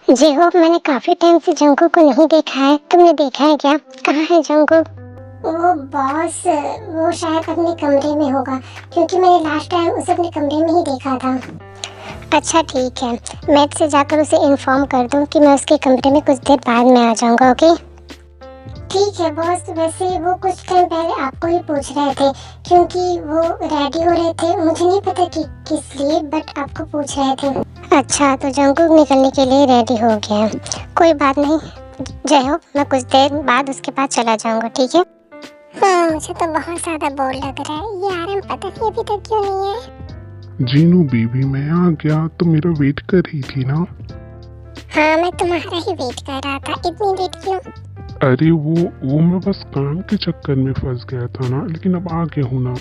जी hope मैंने काफी time से जंगकुक को नहीं देखा है। तुमने देखा है क्या? कहाँ है जंगकुक? वो बॉस, वो शायद अपने कमरे में होगा, क्योंकि मैंने लास्ट टाइम उसे अपने कमरे में ही देखा था। अच्छा ठीक है, मैं से जाकर उसे इन्फॉर्म कर दूं कि मैं उसके कमरे में कुछ देर बाद में आ जाऊंगा। ओके ठीक है बॉस। वैसे वो कुछ टाइम पहले आपको ही पूछ रहे थे, क्योंकि वो रेडी हो रहे थे। मुझे नहीं पता कि किस लिए, बट आपको पूछ रहे थे। अच्छा, तो जंगकुक निकलने के लिए रेडी हो गया। कोई बात नहीं, जय हो। मैं कुछ देर बाद उसके पास चला जाऊंगा, ठीक है? हाँ, मुझे तो बहुत ज्यादा बोर लग रहा है। ये आराम पता नहीं अभी तक क्यों नहीं है। जीनू बेबी, मैं आ गया। तो मेरा वेट कर रही थी ना? हाँ, मैं तुम्हारा ही वेट कर रहा था। इतनी लेट क्यों? अरे वो मैं बस काम के चक्कर में फंस गया था ना, लेकिन अब आ गया हूँ ना।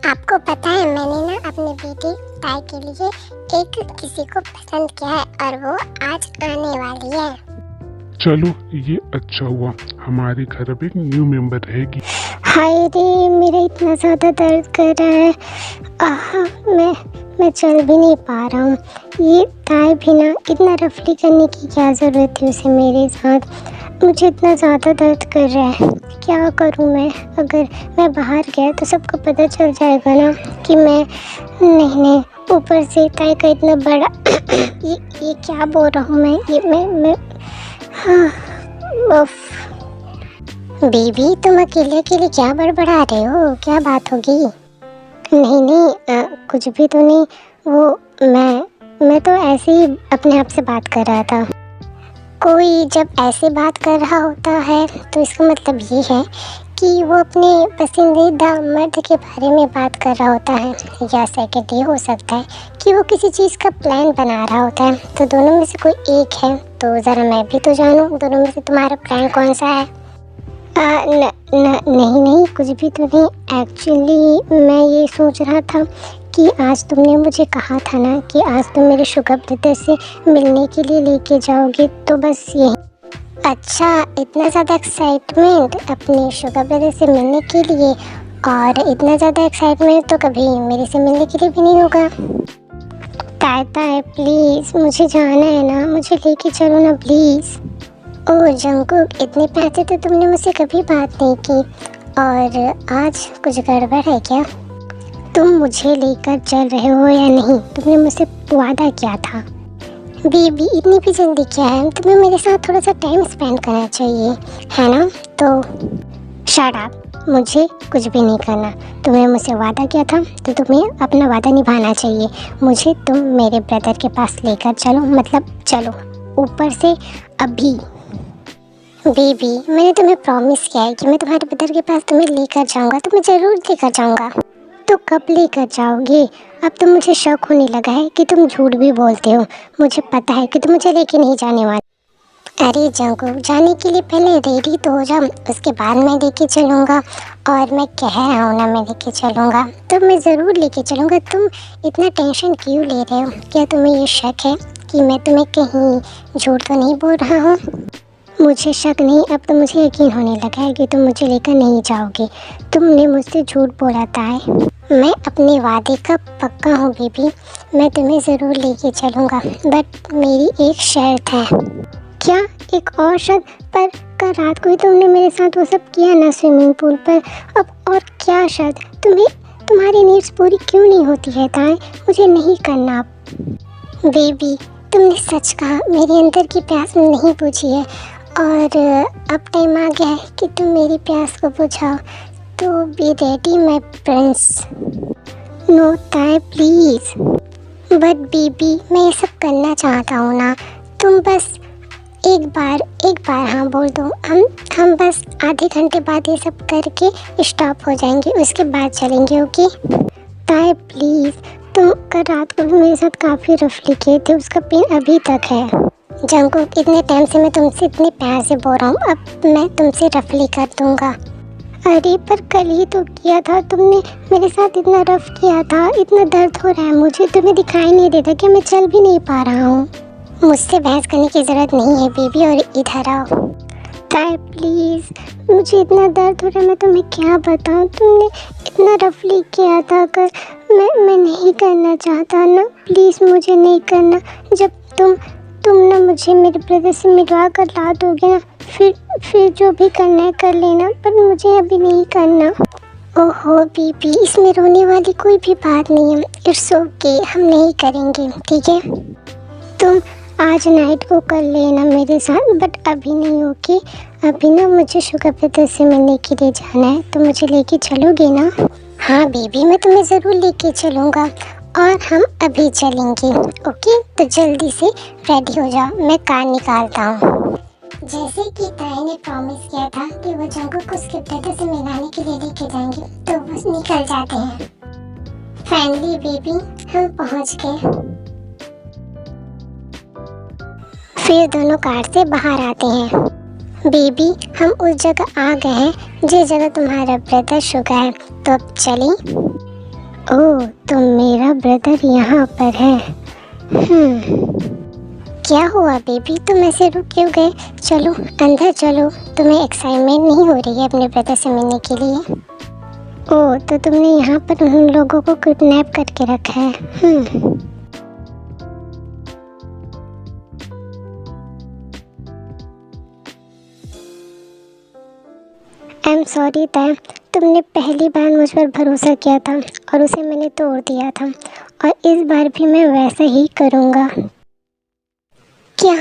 आपको पता है, मैंने ना अपने बेटे ताई के लिए एक किसी को पसंद किया है और वो आज आने वाली है। चलो, ये अच्छा हुआ। हमारे घर अब एक न्यू मेंबर रहेगी। हाय रे, मेरा इतना ज़्यादा दर्द कर रहा है। आहा, मैं चल भी नहीं पा रहा हूँ। ये ताई भी ना, इतना रफली करने की क्या ज़रूरत थी उसे मेरे साथ। मुझे इतना ज़्यादा दर्द कर रहा है। क्या करूँ मैं? अगर मैं बाहर गया तो सबको पता चल जाएगा ना कि मैं नहीं। ऊपर से ताई का इतना बड़ा ये क्या बोल रहा हूँ मैं? ये मैं हाँ, उफ। बेबी, तुम अकेले अकेले क्या बड़बड़ा रहे हो? क्या बात होगी? नहीं, कुछ भी तो नहीं। वो मैं तो ऐसे ही अपने आप से बात कर रहा था। कोई जब ऐसे बात कर रहा होता है तो इसका मतलब ये है कि वो अपने पसंदीदा मर्द के बारे में बात कर रहा होता है, या सेकंड ये हो सकता है कि वो किसी चीज़ का प्लान बना रहा होता है। तो दोनों में से कोई एक है, तो ज़रा मैं भी तो जानूँ दोनों में से तुम्हारा प्लान कौन सा है। नहीं, कुछ भी तो नहीं। एक्चुअली मैं ये सोच रहा था कि आज तुमने मुझे कहा था ना कि आज तुम मेरे शुगर ब्रदर से मिलने के लिए लेके जाओगे, तो बस यही। अच्छा, इतना ज़्यादा एक्साइटमेंट अपने शुगर ब्रदर से मिलने के लिए? और इतना ज़्यादा एक्साइटमेंट तो कभी मेरे से मिलने के लिए भी नहीं होगा। ताई प्लीज़, मुझे जाना है ना, मुझे लेके चलो ना प्लीज़। ओह जंगकुक, इतने पैसे तो तुमने मुझसे कभी बात नहीं की, और आज कुछ गड़बड़ है क्या? तुम मुझे लेकर चल रहे हो या नहीं? तुमने मुझसे वादा किया था। बेबी, इतनी भी जल्दी क्या है? तुम्हें मेरे साथ थोड़ा सा टाइम स्पेंड करना चाहिए, है ना? तो शट अप, मुझे कुछ भी नहीं करना। तुम्हें मुझसे वादा किया था तो तुम्हें अपना वादा निभाना चाहिए। मुझे तुम मेरे ब्रदर के पास लेकर चलो, मतलब चलो ऊपर से अभी। बेबी, मैंने तुम्हें प्रॉमिस किया है कि मैं तुम्हारे ब्रदर के पास तुम्हें लेकर जाऊंगा, तो मैं ज़रूर लेकर जाऊंगा। तो कब लेकर जाओगे? अब तो मुझे शक होने लगा है कि तुम झूठ भी बोलते हो। मुझे पता है कि तुम मुझे लेके नहीं जाने वाले। अरे जंगकुक, जाने के लिए पहले रेडी तो हो जाओ, उसके बाद मैं लेके चलूँगा। और मैं कह रहा हूँ ना, मैं लेके चलूँगा तो मैं ज़रूर लेके चलूँगा। तुम इतना टेंशन क्यों ले रहे हो? क्या तुम्हें ये शक है कि मैं तुम्हें कहीं झूठ तो नहीं बोल रहा हूँ? मुझे शक नहीं, अब तो मुझे यकीन होने लगा है कि तुम मुझे लेकर नहीं जाओगे। तुमने मुझसे झूठ बोला था। मैं अपने वादे का पक्का हूँ बेबी, मैं तुम्हें ज़रूर लेके चलूँगा, बट मेरी एक शर्त है। क्या? एक और शर्त? पर कल रात को ही तुमने मेरे साथ वो सब किया ना स्विमिंग पूल पर। अब और क्या शर्त? तुम्हारी नीड्स पूरी क्यों नहीं होती है ताई? मुझे नहीं करना। बेबी, तुमने सच कहा, मेरे अंदर की प्यास नहीं बुझी है, और अब टाइम आ गया है कि तुम मेरी प्यास को बुझाओ। तो be ready my prince. No ताई प्लीज़। बट बेबी, मैं ये सब करना चाहता हूँ ना। तुम बस एक बार हाँ बोल दो। हम बस आधे घंटे बाद ये सब करके स्टॉप हो जाएंगे, उसके बाद चलेंगे। ओके ताई प्लीज़। तुम कल रात को भी मेरे साथ काफ़ी रफली किए थे, उसका पेन अभी तक है। जंगकुक, इतने टाइम से मैं तुमसे इतने प्यार से बोल रहा हूँ, अब मैं तुमसे रफली कर दूँगा। अरे पर कल ही तो किया था तुमने, मेरे साथ इतना रफ किया था। इतना दर्द हो रहा है मुझे, तुम्हें दिखाई नहीं देता कि मैं चल भी नहीं पा रहा हूँ। मुझसे बहस करने की ज़रूरत नहीं है बेबी, और इधर आओ। ताई प्लीज़, मुझे इतना दर्द हो रहा है, मैं तुम्हें क्या बताऊँ। तुमने इतना रफली किया था कर, मैं नहीं करना चाहता ना। प्लीज़ मुझे नहीं करना। जब तुम ना मुझे मेरे ब्रदर से मिलवा कर ला दोगे ना, फिर जो भी करना है कर लेना, पर मुझे अभी नहीं करना। ओहो बीबी, इसमें रोने वाली कोई भी बात नहीं है। इट्स ओके, हम नहीं करेंगे, ठीक है। तुम आज नाइट को कर लेना मेरे साथ, बट अभी नहीं, ओके। अभी ना मुझे शुगर ब्रदर से मिलने के लिए जाना है, तो मुझे लेके चलोगे ना? हाँ बेबी, मैं तुम्हें ज़रूर लेके चलूँगा और हम अभी चलेंगे, ओके। तो जल्दी से रेडी हो जाओ, मैं कार निकालता हूँ। जैसे कि ताई ने प्रॉमिस किया था कि वो जंगकुक को उसके ब्रदर से मिलाने के लिए लेके जाएंगे, तो वो निकल जाते हैं। फाइनली बेबी, हम पहुँच गए। फिर दोनों कार से बाहर आते हैं। बेबी, हम उस जगह आ गए हैं जिस जगह तुम्हारा ब्रदर शुगर है, तो अब चलें? ओह, तो मेरा ब्रदर यहाँ पर है। क्या हुआ बेबी, तुम ऐसे रुक क्यों गए? चलो अंदर चलो, तुम्हें एक्साइटमेंट नहीं हो रही है अपने ब्रदर से मिलने के लिए? ओह, तो तुमने यहाँ पर उन लोगों को किडनैप करके रखा है। आई एम सॉरी ताई, तुमने पहली बार मुझ पर भरोसा किया था और उसे मैंने तोड़ दिया था, और इस बार भी मैं वैसा ही करूँगा। क्या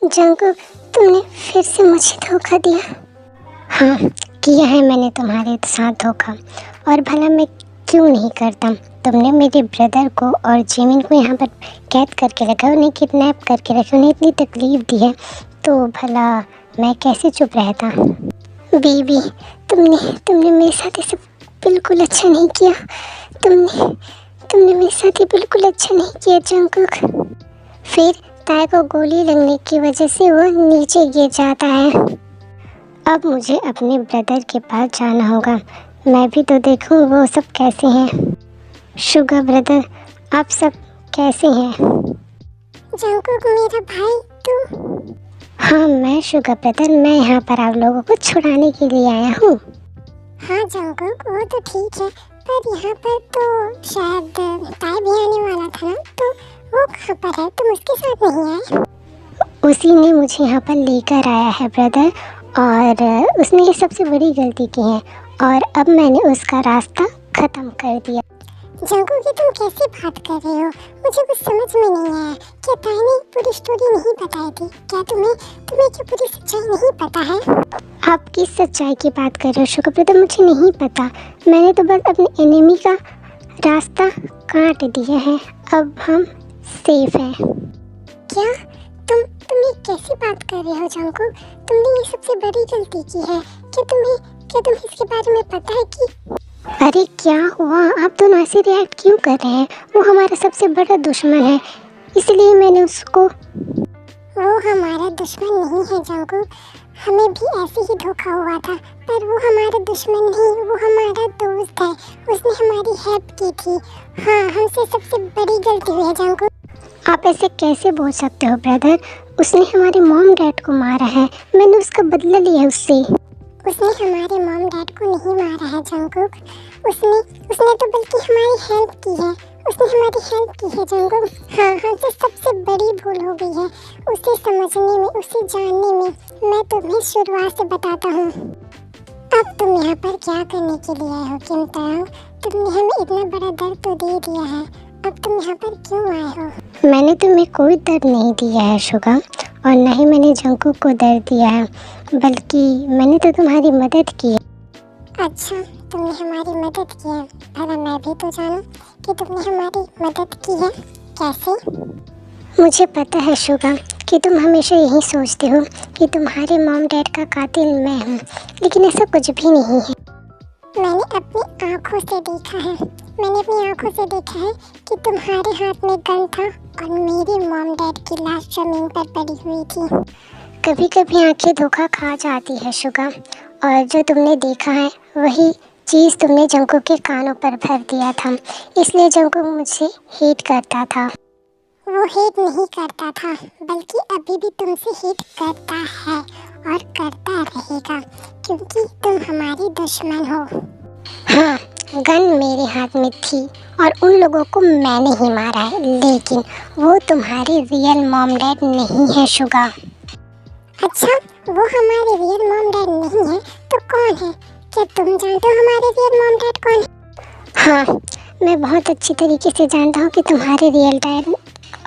जंगकुक, तुमने फिर से मुझे धोखा दिया? हाँ, किया है मैंने तुम्हारे साथ धोखा, और भला मैं क्यों नहीं करता। तुमने मेरे ब्रदर को और जिमिन को यहाँ पर कैद करके रखा, उन्हें किडनैप करके रखा, उन्हें इतनी तकलीफ़ दी है, तो भला मैं कैसे चुप रहता। बीबी, तुमने मेरे साथ ये सब बिल्कुल अच्छा नहीं किया। तुमने मेरे साथ ये बिल्कुल अच्छा नहीं किया जंगकुक। फिर ताई को गोली लगने की वजह से वो नीचे गिर जाता है। अब मुझे अपने ब्रदर के पास जाना होगा, मैं भी तो देखूं वो सब कैसे हैं। शुगर ब्रदर, आप सब कैसे हैं? जंगकुक मेरा भाई, तू? हाँ, मैं शुगर ब्रदर, मैं यहाँ पर आप लोगों को छुड़ाने के लिए आया हूँ। हाँ जंगकुक, वो तो ठीक है, पर यहाँ पर तो शायद ताई भी आने वाला था ना, तो वो कहाँ पर है? तुम उसके साथ नहीं आए? उसी ने मुझे यहाँ पर लेकर आया है ब्रदर, और उसने ये सबसे बड़ी गलती की है, और अब मैंने उसका रास्ता ख़त्म कर दिया। जंगकुक, ये तुम कैसी बात कर रहे हो? मुझे कुछ समझ में नहीं आया। क्या ताई ने पूरी स्टोरी नहीं बताई थी? क्या तुम्हें क्या पूरी सच्चाई नहीं पता है? आप किस सच्चाई की बात कर रहे हो शुगर ब्रदर? मुझे नहीं पता, मैंने तो बस अपने एनिमी का रास्ता काट दिया है, अब हम सेफ हैं। क्या तुम ये कैसी बात कर रहे हो जंगकुक? तुमने ये सबसे बड़ी गलती की है। क्या तुम्हें इसके बारे में पता है कि? अरे क्या हुआ, आप दोनों ऐसे रिएक्ट क्यों कर रहे हैं? वो हमारा सबसे बड़ा दुश्मन है, इसलिए मैंने उसको। वो हमारा दुश्मन नहीं है जंगकुक, हमें भी ऐसे ही धोखा हुआ था, पर वो हमारा दुश्मन नहीं, वो हमारा दोस्त है, उसने हमारी हेल्प की थी। हाँ, हमसे सबसे बड़ी गलती हुई है जंगकुक। आप ऐसे कैसे बोल सकते हो ब्रदर? उसने हमारे मॉम डैड को मारा है, मैंने उसका बदला लिया उससे। उसने हमारे मॉम डैड को नहीं मारा है जंगकुक, उसने तो बल्कि हमारी हेल्प की है, उसने हमारी हेल्प की है जंगकुक। हाँ, हमसे सबसे बड़ी भूल हो गई है उसे समझने में, उसे जानने में। मैं तुम्हें शुरुआत से बताता हूँ। अब तुम यहाँ पर क्या करने के लिए आए हो किम तांग? तुमने हमें इतना बड़ा दर्द तो दे दिया है, अब तुम यहाँ पर क्यों आए हो? मैंने तुम्हें कोई दर्द नहीं दिया है शुगा, और न ही मैंने जंगकुक को दर्द दिया है, बल्कि मैंने तो तुम्हारी मदद की है। अच्छा, तुमने हमारी मदद की है? भला मैं भी तो जानूं कि तुमने हमारी मदद की है। कैसे? मुझे पता है शुगा कि तुम हमेशा यही सोचते हो कि तुम्हारे मॉम डैड का कातिल मैं हूँ, लेकिन ऐसा कुछ भी नहीं है। मैंने अपनी आँखों से देखा है कि तुम्हारे हाथ में गन था और मेरी मॉम डैड की लाश जमीन पर पड़ी हुई थी। कभी कभी आंखें धोखा खा जाती है शुगा, और जो तुमने देखा है वही चीज़ तुमने जंगकुक के कानों पर भर दिया था, इसलिए जंगकुक मुझे हेट करता था। वो हेट नहीं करता था, बल्कि अभी भी तुमसे हेट करता है और करता रहेगा, क्योंकि तुम हमारी दुश्मन हो। हाँ, गन मेरे हाथ में थी और उन लोगों को मैंने ही मारा है, लेकिन वो तुम्हारे रियल मॉम डैड नहीं है शुगा। अच्छा, वो हमारे रियल मॉम डैड नहीं है तो कौन है? क्या तुम जानते हो हमारे रियल मॉम डैड कौन है? हाँ, मैं बहुत अच्छी तरीके से जानता हूँ कि तुम्हारे रियल डैड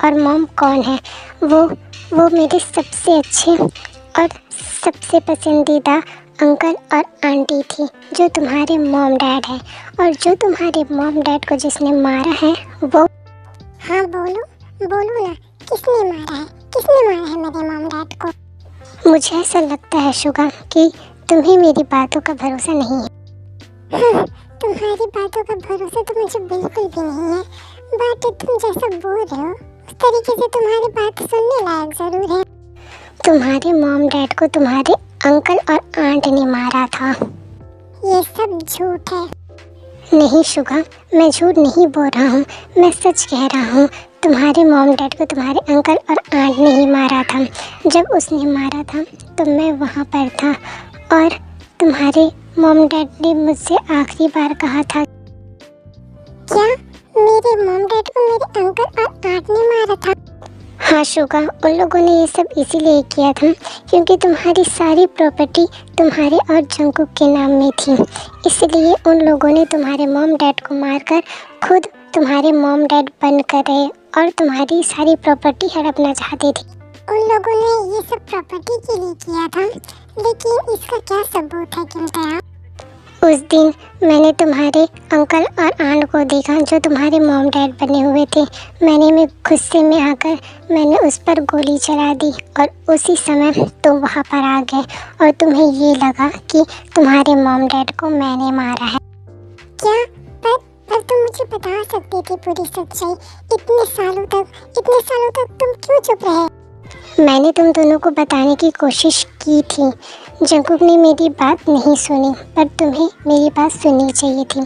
और मॉम कौन है। वो मेरे सबसे अच्छे और सबसे पसंदीदा अंकल और आंटी थी, जो तुम्हारे मॉम डैड है। और जो तुम्हारे मॉम डैड को जिसने मारा है वो। हाँ बोलो ना, किसने मारा है? किसने मारा है मेरे मॉम डैड को? मुझे ऐसा लगता है शुगा कि तुम्हें मेरी बातों का भरोसा नहीं है। तुम्हारी बातों का भरोसा तो मुझे बिल्कुल भी नहीं है, बट तुम जैसा बोल रहे हो उस तरीके से तुम्हारी बात सुनने लायक जरूर है। तुम्हारे मॉम डैड को तुम्हारे अंकल और आंट ने मारा था। ये सब झूठ है। नहीं शुगा, मैं झूठ नहीं बोल रहा हूँ, मैं सच कह रहा हूँ। तुम्हारे मॉम डैड को तुम्हारे अंकल और आंट ने ही मारा था। जब उसने मारा था तो मैं वहाँ पर था और तुम्हारे मॉम डैड ने मुझसे आखिरी बार कहा था। क्या मेरे मॉम डैड को मेरे अंकल और आंट ने मारा था? हाँ शुगा, उन लोगों ने ये सब इसीलिए किया था क्योंकि तुम्हारी सारी प्रॉपर्टी तुम्हारे और जंकुक के नाम में थी। इसलिए उन लोगों ने तुम्हारे मॉम डैड को मारकर खुद तुम्हारे मॉम डैड बन कर रहे और तुम्हारी सारी प्रॉपर्टी हड़पना चाहते थे। उन लोगों ने ये सब प्रॉपर्टी के लिए किया था, लेकिन इसका क्या सबूत है किमताया? उस दिन मैंने तुम्हारे अंकल और आंट को देखा जो तुम्हारे मॉम डैड बने हुए थे। मैं गुस्से में आकर मैंने उस पर गोली चला दी और उसी समय तुम वहाँ पर आ गए और तुम्हें ये लगा कि तुम्हारे मॉम डैड को मैंने मारा है। क्या? पर तुम मुझे बता सकती थी पूरी सच्चाई। इतने सालों तक तुम क्यों चुप रहे? मैंने तुम दोनों को बताने की कोशिश की थी। जंकुक ने मेरी बात नहीं सुनी, पर तुम्हें मेरी बात सुननी चाहिए थी।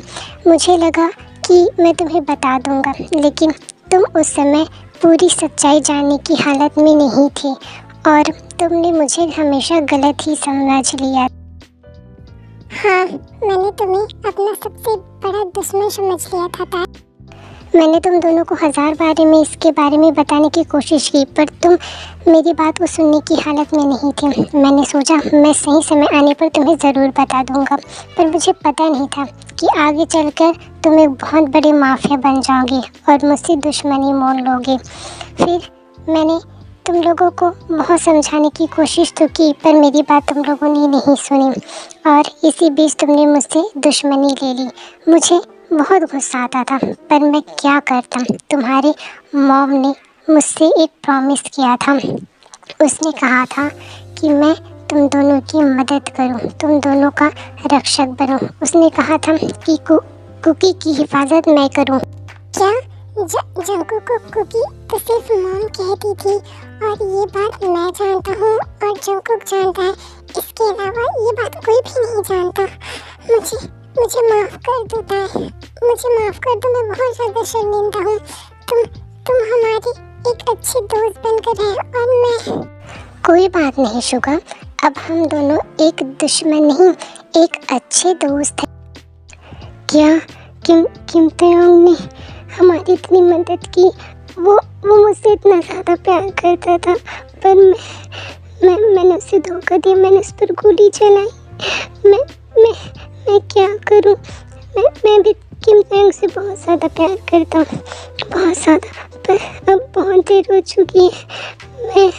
मुझे लगा कि मैं तुम्हें बता दूंगा, लेकिन तुम उस समय पूरी सच्चाई जानने की हालत में नहीं थे और तुमने मुझे हमेशा गलत ही समझ लिया। हाँ, मैंने तुम्हें अपना सबसे बड़ा दुश्मन समझ लिया था। मैंने तुम दोनों को 1000 बार में इसके बारे में बताने की कोशिश की, पर तुम मेरी बात को सुनने की हालत में नहीं थे। मैंने सोचा मैं सही समय आने पर तुम्हें ज़रूर बता दूंगा, पर मुझे पता नहीं था कि आगे चलकर तुम एक बहुत बड़े माफिया बन जाओगे और मुझसे दुश्मनी मोल लोगे। फिर मैंने तुम लोगों को बहुत समझाने की कोशिश तो की, पर मेरी बात तुम लोगों ने नहीं सुनी और इसी बीच तुमने मुझसे दुश्मनी ले ली। मुझे बहुत गुस्सा आता था, पर मैं क्या करता। तुम्हारे मॉम ने मुझसे एक प्रॉमिस किया था। उसने कहा था कि मैं तुम दोनों की मदद करूं, तुम दोनों का रक्षक बनूं। उसने कहा था कि कुकी की हिफाजत मैं करूं। क्या जंकुक को कुकी तो सिर्फ मॉम कहती थी और ये बात मैं जानता हूँ और जंकुक जानता है। इसके अलावा ये बात कोई भी नहीं जानता। मुझे माफ कर दो ताई, मुझे माफ कर दो। मैं बहुत ज़्यादा शर्मिंदा हूँ। तुम हमारी एक अच्छी दोस्त बनकर रहे और मैं। कोई बात नहीं शुगा, अब हम दोनों एक दुश्मन नहीं, एक अच्छे दोस्त हैं। क्या किमतायांग ने हमारी इतनी मदद की? वो मुझसे इतना ज़्यादा प्यार करता था, पर मैंने उसे धोखा दिया। मैंने उस पर गोली चलाई। मैं क्या करूं? मैं भी किमतायांग से बहुत ज़्यादा प्यार करता हूँ, बहुत ज़्यादा, पर अब बहुत देर हो चुकी है। मैं